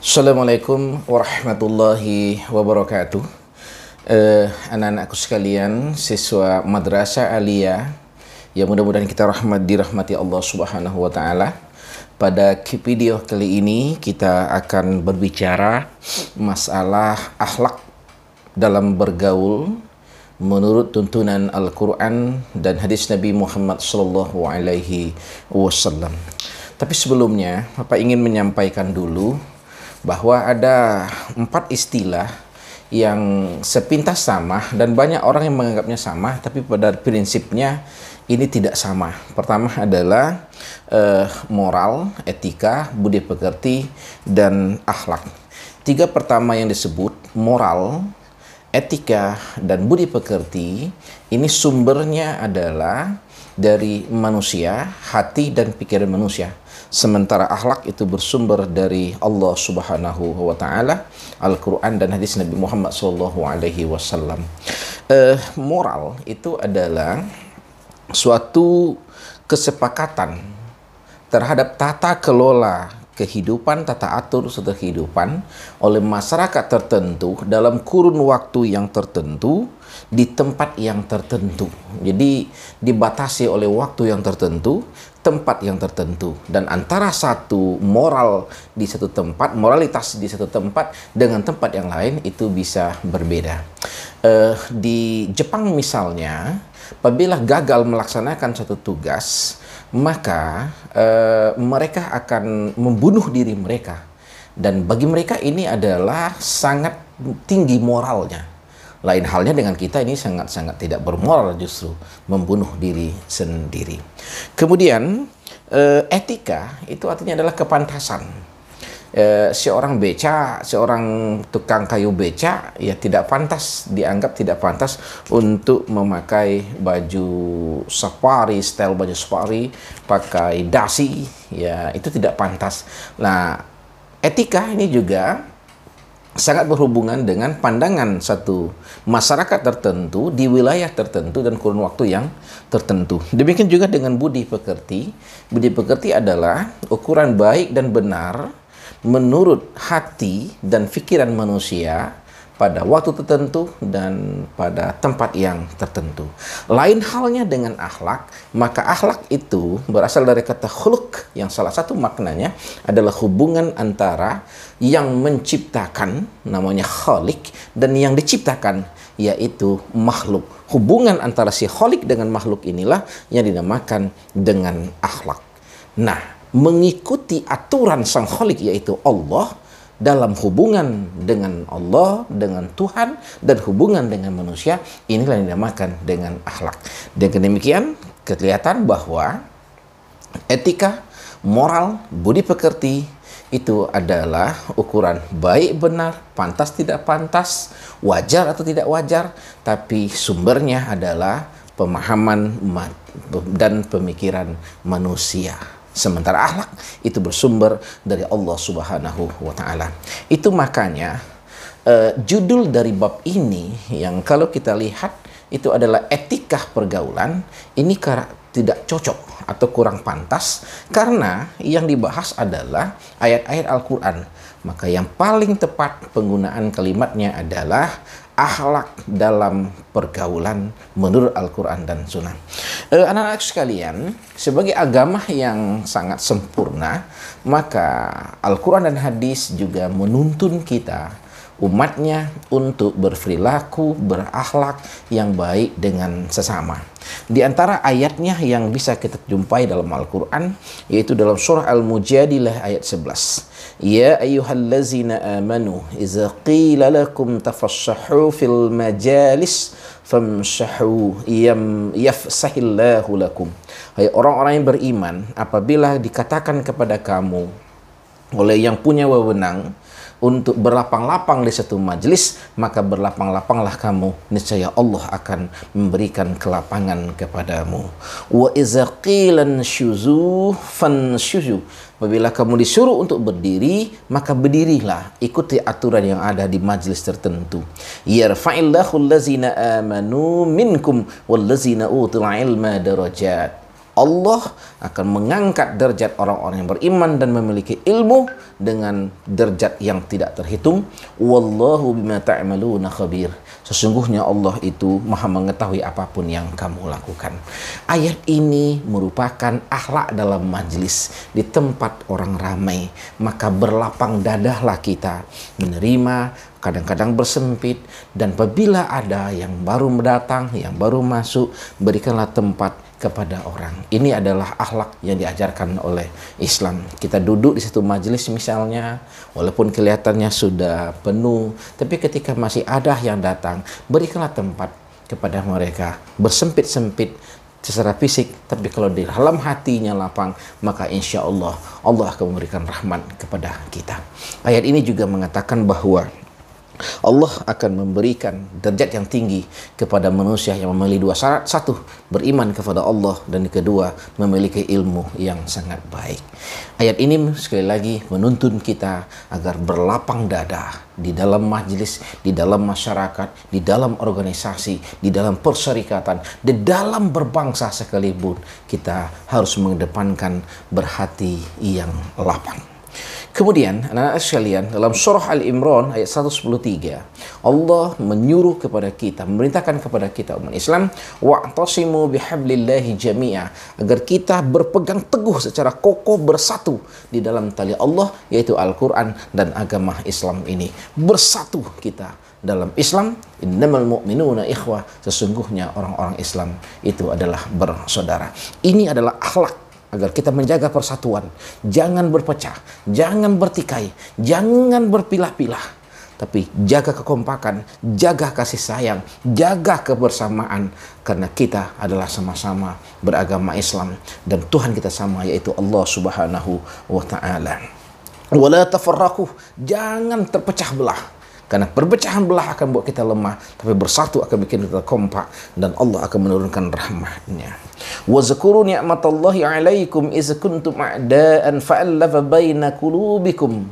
Assalamualaikum warahmatullahi wabarakatuh. Anak-anakku sekalian, siswa Madrasah Aliyah yang mudah-mudahan kita dirahmati Allah Subhanahu wa taala. Pada video kali ini kita akan berbicara masalah akhlak dalam bergaul menurut tuntunan Al-Quran dan hadis Nabi Muhammad sallallahu alaihi wasallam. Tapi sebelumnya, Bapak ingin menyampaikan dulu bahwa ada 4 istilah yang sepintas sama dan banyak orang yang menganggapnya sama, tapi pada prinsipnya ini tidak sama. Pertama adalah moral, etika, budi pekerti, dan akhlak. 3 pertama yang disebut, moral, etika, dan budi pekerti, ini sumbernya adalah dari manusia, hati dan pikiran manusia. Sementara akhlak itu bersumber dari Allah Subhanahu wa taala, Al-Qur'an dan hadis Nabi Muhammad sallallahu alaihi wasallam. Moral itu adalah suatu kesepakatan terhadap tata kelola kehidupan, tata atur suatu kehidupan oleh masyarakat tertentu dalam kurun waktu yang tertentu di tempat yang tertentu. Jadi dibatasi oleh waktu yang tertentu, tempat yang tertentu, dan antara satu moral di satu tempat, moralitas di satu tempat dengan tempat yang lain itu bisa berbeda. Di Jepang misalnya, apabila gagal melaksanakan satu tugas, maka mereka akan membunuh diri mereka, dan bagi mereka ini adalah sangat tinggi moralnya. Lain halnya dengan kita, ini sangat-sangat tidak bermoral, justru membunuh diri sendiri. Kemudian etika itu artinya adalah kepantasan. Seorang beca, seorang tukang kayu beca, ya tidak pantas, dianggap tidak pantas untuk memakai baju safari, style baju safari, pakai dasi, ya itu tidak pantas. Nah, etika ini juga sangat berhubungan dengan pandangan satu masyarakat tertentu di wilayah tertentu dan kurun waktu yang tertentu. Demikian juga dengan budi pekerti. Budi pekerti adalah ukuran baik dan benar menurut hati dan pikiran manusia pada waktu tertentu dan pada tempat yang tertentu. Lain halnya dengan akhlak, maka akhlak itu berasal dari kata khuluq, yang salah satu maknanya adalah hubungan antara yang menciptakan, namanya khalik, dan yang diciptakan, yaitu makhluk. Hubungan antara si khalik dengan makhluk inilah yang dinamakan dengan akhlak. Nah, mengikuti aturan sang khalik, yaitu Allah, dalam hubungan dengan Allah, dengan Tuhan, dan hubungan dengan manusia, inilah yang dinamakan dengan akhlak. Dengan demikian, kelihatan bahwa etika, moral, budi pekerti itu adalah ukuran baik benar, pantas tidak pantas, wajar atau tidak wajar, tapi sumbernya adalah pemahaman dan pemikiran manusia. Sementara akhlak itu bersumber dari Allah Subhanahu wa taala. Itu makanya judul dari bab ini yang kalau kita lihat itu adalah etika pergaulan, ini tidak cocok atau kurang pantas karena yang dibahas adalah ayat-ayat Al-Qur'an. Maka yang paling tepat penggunaan kalimatnya adalah akhlak dalam pergaulan menurut Al-Quran dan Sunnah. Anak-anak sekalian, sebagai agama yang sangat sempurna, maka Al-Quran dan hadis juga menuntun kita, umatnya, untuk berperilaku, berakhlak yang baik dengan sesama. Di antara ayatnya yang bisa kita jumpai dalam Al-Quran, yaitu dalam surah Al-Mujadilah ayat 11. Ya ayyuhallazina amanu iza qila lakum tafassahu fil majalis famsahu yafsahillahu lakum. Hai orang-orang yang beriman, apabila dikatakan kepada kamu oleh yang punya wewenang untuk berlapang-lapang di satu majelis, maka berlapang-lapanglah kamu, niscaya Allah akan memberikan kelapangan kepadamu. Wa iza qila anshuzu fanshuzu. Apabila kamu disuruh untuk berdiri, maka berdirilah, ikuti aturan yang ada di majelis tertentu. Yarfa'illahu allazina amanu minkum wallazina utul ilma darajat. Allah akan mengangkat derajat orang-orang yang beriman dan memiliki ilmu dengan derajat yang tidak terhitung. Wallahu bima ta'maluna khabir. Sesungguhnya Allah itu maha mengetahui apapun yang kamu lakukan. Ayat ini merupakan akhlak dalam majlis di tempat orang ramai. Maka berlapang dadahlah kita menerima, kadang-kadang bersempit, dan apabila ada yang baru datang, yang baru masuk, berikanlah tempat kepada orang. Ini adalah akhlak yang diajarkan oleh Islam. Kita duduk di situ majelis misalnya, walaupun kelihatannya sudah penuh, tapi ketika masih ada yang datang, berikanlah tempat kepada mereka. Bersempit-sempit secara fisik, tapi kalau di dalam hatinya lapang, maka insya Allah Allah akan memberikan rahmat kepada kita. Ayat ini juga mengatakan bahwa Allah akan memberikan derajat yang tinggi kepada manusia yang memiliki dua syarat. Satu, beriman kepada Allah, dan kedua, memiliki ilmu yang sangat baik. Ayat ini sekali lagi menuntun kita agar berlapang dada di dalam majlis, di dalam masyarakat, di dalam organisasi, di dalam perserikatan, di dalam berbangsa sekalipun. Kita harus mengedepankan berhati yang lapang. Kemudian, anak-anak sekalian, dalam surah Al-Imran ayat 113, Allah menyuruh kepada kita, memerintahkan kepada kita umat Islam, wa'tasimu bihablillahi jami'a, agar kita berpegang teguh secara kokoh bersatu di dalam tali Allah, yaitu Al-Quran dan agama Islam ini. Bersatu kita dalam Islam. Innamal mu'minuna ikhwah, sesungguhnya orang-orang Islam itu adalah bersaudara. Ini adalah akhlak agar kita menjaga persatuan, jangan berpecah, jangan bertikai, jangan berpilah-pilah, tapi jaga kekompakan, jaga kasih sayang, jaga kebersamaan, karena kita adalah sama-sama beragama Islam dan Tuhan kita sama, yaitu Allah Subhanahu wa Ta'ala. Wala tafarraqu, jangan terpecah belah, karena perpecahan belah akan buat kita lemah, tapi bersatu akan bikin kita kompak dan Allah akan menurunkan rahmatnya. Wa zkuru ni'matallahi 'alaikum iz kuntum a'daan fa'alafa baina qulubikum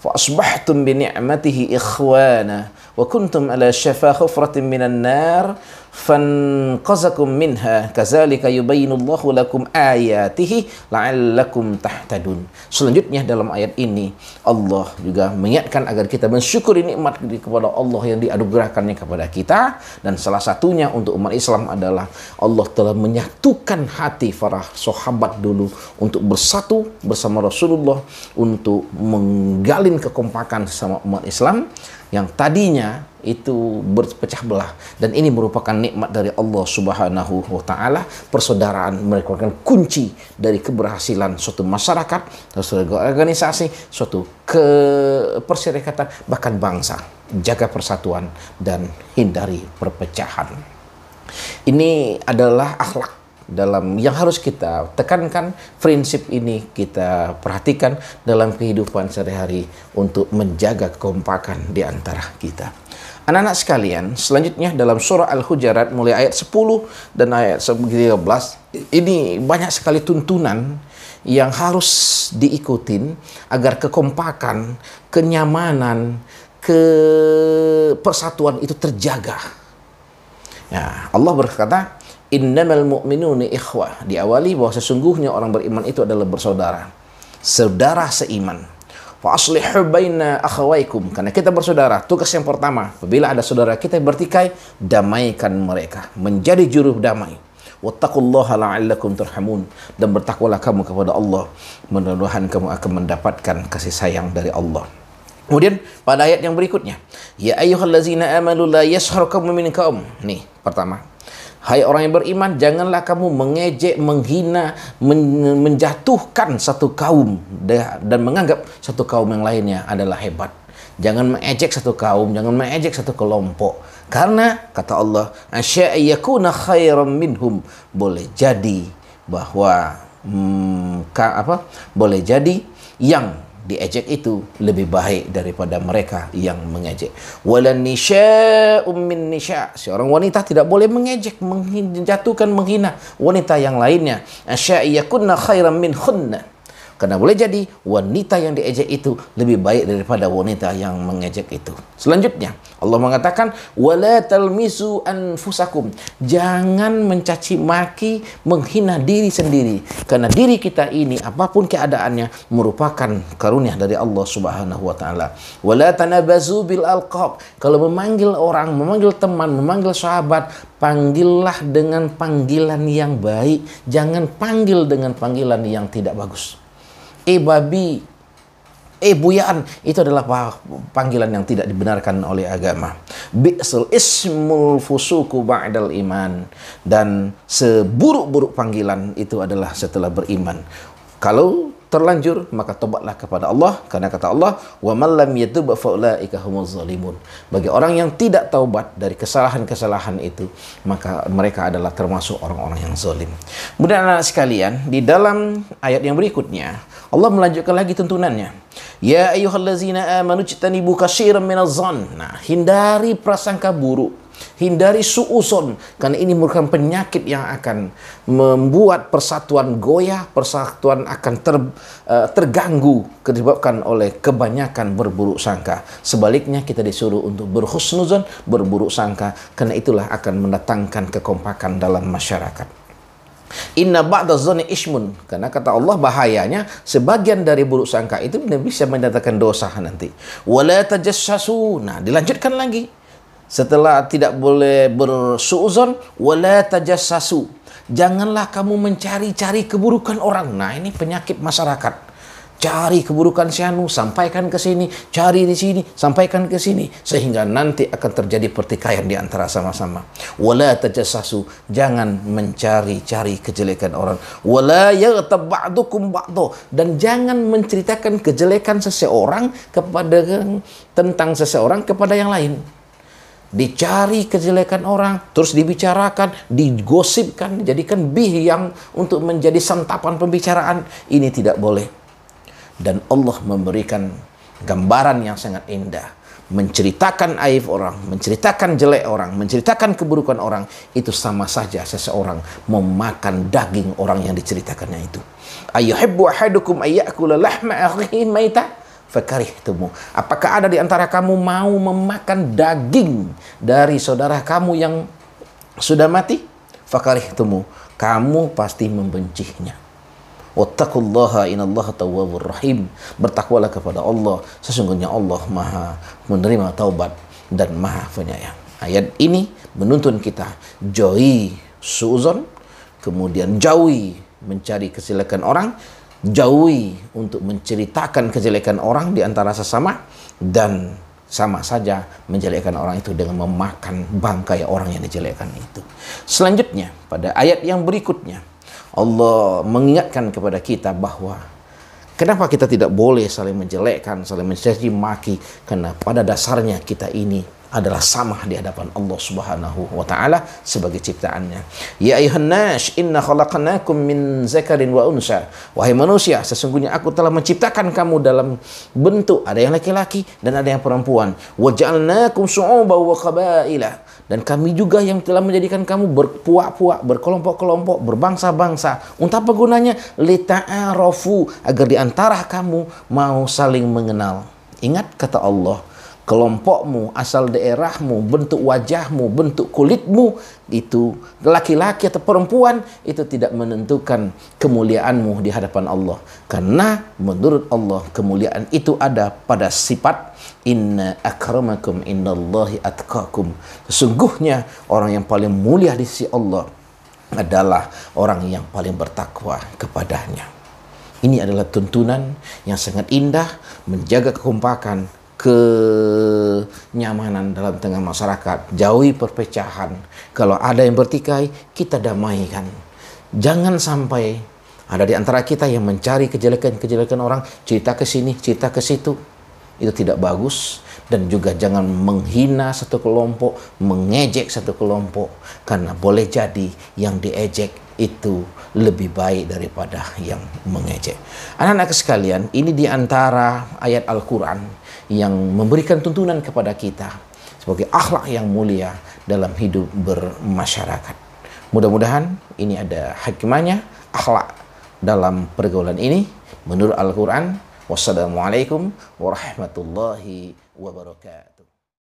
fa asbahtum bi ni'matihi ikhwana wa kuntum ala shafa hufratin minan nar fanqazakum minha kadzalika yubayyinullahu lakum ayatihi la'allakum tahtadun. Selanjutnya dalam ayat ini Allah juga mengingatkan agar kita mensyukuri nikmat kepada Allah yang dianugerahkannya kepada kita, dan salah satunya untuk umat Islam adalah Allah telah menyatukan hati para sahabat dulu untuk bersatu bersama Rasulullah untuk menggalin kekompakan sama umat Islam yang tadinya itu berpecah belah, dan ini merupakan nikmat dari Allah Subhanahu wa Ta'ala. Persaudaraan merupakan kunci dari keberhasilan suatu masyarakat, suatu organisasi, suatu perserikatan, bahkan bangsa. Jaga persatuan dan hindari perpecahan. Ini adalah akhlak dalam yang harus kita tekankan. Prinsip ini kita perhatikan dalam kehidupan sehari-hari untuk menjaga kekompakan di antara kita. Anak-anak sekalian, selanjutnya dalam surah Al-Hujurat mulai ayat 10 dan ayat 13, ini banyak sekali tuntunan yang harus diikutin agar kekompakan, kenyamanan, persatuan itu terjaga. Ya, Allah berkata, innamal mu'minuna ikhwah. Diawali bahwa sesungguhnya orang beriman itu adalah bersaudara, saudara seiman. Fa aslihu baina akhawaikum, karena kita bersaudara. Tugas yang pertama, apabila ada saudara kita bertikai, damaikan mereka, menjadi juru damai. Wattaqullaha la'allakum turhamun, dan bertakwalah kamu kepada Allah, mudah-mudahan kamu akan mendapatkan kasih sayang dari Allah. Kemudian pada ayat yang berikutnya, ya ayyuhallazina amanu la yashhar qaumun min qaum. Nih, pertama, hai orang yang beriman, janganlah kamu mengejek, menghina, menjatuhkan satu kaum dan menganggap satu kaum yang lainnya adalah hebat. Jangan mengejek satu kaum, jangan mengejek satu kelompok. Karena kata Allah, asya'iyakuna khairam minhum, boleh jadi bahwa boleh jadi yang diejek itu lebih baik daripada mereka yang mengejek. Walan nisya'um min nisya', seorang wanita tidak boleh mengejek, menjatuhkan, menghina wanita yang lainnya. Asyaiyakunna khairan min khunna, Karena boleh jadi wanita yang diejek itu lebih baik daripada wanita yang mengejek itu. Selanjutnya, Allah mengatakan, wala talmisu anfusakum. Jangan mencaci maki, menghina diri sendiri. Karena diri kita ini, apapun keadaannya, merupakan karunia dari Allah Subhanahu wa taala. Wala tanabazu bil alqab. Kalau memanggil orang, memanggil teman, memanggil sahabat, panggillah dengan panggilan yang baik. Jangan panggil dengan panggilan yang tidak bagus. Babi, buyaan, itu adalah panggilan yang tidak dibenarkan oleh agama. Bi'sul ismul fusuku ba'dal iman. Dan seburuk-buruk panggilan itu adalah setelah beriman. Kalau terlanjur, maka tobatlah kepada Allah, karena kata Allah, wa man lam yatub fa ulaika humuz zalimun. Bagi orang yang tidak taubat dari kesalahan-kesalahan itu, maka mereka adalah termasuk orang-orang yang zalim. Kemudian anak sekalian, di dalam ayat yang berikutnya, Allah melanjutkan lagi tuntunannya. Ya ayyuhallazina amanu ijtanibu katsiran minadh-dhann. Nah, hindari prasangka buruk. Hindari su'uzon, karena ini merupakan penyakit yang akan membuat persatuan goyah, persatuan akan terganggu disebabkan oleh kebanyakan berburuk sangka. Sebaliknya kita disuruh untuk berhusnuzon, berburuk sangka, karena itulah akan mendatangkan kekompakan dalam masyarakat. Inna ba'da dzanni ismun, karena kata Allah bahayanya sebagian dari buruk sangka itu bisa mendatangkan dosa nanti. Wala tajassasu. Nah, dilanjutkan lagi. Setelah tidak boleh bersuuzon, wala tajassasu. Janganlah kamu mencari-cari keburukan orang. Nah, ini penyakit masyarakat. Cari keburukan si anu, sampaikan ke sini, cari di sini, sampaikan ke sini, sehingga nanti akan terjadi pertikaian di antara sama-sama. Wala tajassasu, jangan mencari-cari kejelekan orang. Wala yaghtab ba'dukum ba'dha, dan jangan menceritakan kejelekan seseorang tentang seseorang kepada yang lain. Dicari kejelekan orang, terus dibicarakan, digosipkan, dijadikan bih yang untuk menjadi santapan pembicaraan. Ini tidak boleh. Dan Allah memberikan gambaran yang sangat indah. Menceritakan aib orang, menceritakan jelek orang, menceritakan keburukan orang, itu sama saja seseorang memakan daging orang yang diceritakannya itu. Ayyuhibbu ahadukum ayyakula lahma akhihi maita fakarihtumu. Apakah ada di antara kamu mau memakan daging dari saudara kamu yang sudah mati? Fakarihtumu. Kamu pasti membencinya. Wattaqullaha innallaha tawwabur rahim. Bertakwalah kepada Allah, sesungguhnya Allah Maha menerima taubat dan Maha penyayang. Ayat ini menuntun kita jauhi suuzon, kemudian jauhi mencari kejelekan orang, jauhi untuk menceritakan kejelekan orang di antara sesama, dan sama saja menjelekkan orang itu dengan memakan bangkai orang yang dijelekkan itu. Selanjutnya, pada ayat yang berikutnya, Allah mengingatkan kepada kita bahwa kenapa kita tidak boleh saling menjelekkan, saling mencaci maki, karena pada dasarnya kita ini adalah sama di hadapan Allah Subhanahu wa taala sebagai ciptaannya. Ya ayuhan nas, inna khalaqnakum min zakarin wa unsa. Wahai manusia, sesungguhnya aku telah menciptakan kamu dalam bentuk ada yang laki-laki dan ada yang perempuan. Wa ja'alnakum syu'uban wa qabaila. Dan kami juga yang telah menjadikan kamu berpuak-puak, berkelompok-kelompok, berbangsa-bangsa. Untuk apa gunanya? Lita'arafu, agar di antara kamu mau saling mengenal. Ingat kata Allah, kelompokmu, asal daerahmu, bentuk wajahmu, bentuk kulitmu, itu laki-laki atau perempuan, itu tidak menentukan kemuliaanmu di hadapan Allah. Karena menurut Allah kemuliaan itu ada pada sifat inna akramakum innallahi atqakum. Sesungguhnya orang yang paling mulia di sisi Allah adalah orang yang paling bertakwa kepadanya. Ini adalah tuntunan yang sangat indah, menjaga kekompakan, kenyamanan dalam tengah masyarakat. Jauhi perpecahan. Kalau ada yang bertikai, kita damaikan. Jangan sampai ada di antara kita yang mencari kejelekan-kejelekan orang, cerita ke sini, cerita ke situ. Itu tidak bagus. Dan juga jangan menghina satu kelompok, mengejek satu kelompok, karena boleh jadi yang diejek itu lebih baik daripada yang mengejek. Anak-anak sekalian, ini di antara ayat Al-Quran yang memberikan tuntunan kepada kita sebagai akhlak yang mulia dalam hidup bermasyarakat. Mudah-mudahan ini ada hikmahnya, akhlak dalam pergaulan ini menurut Al-Quran. Wassalamualaikum warahmatullahi wabarakatuh.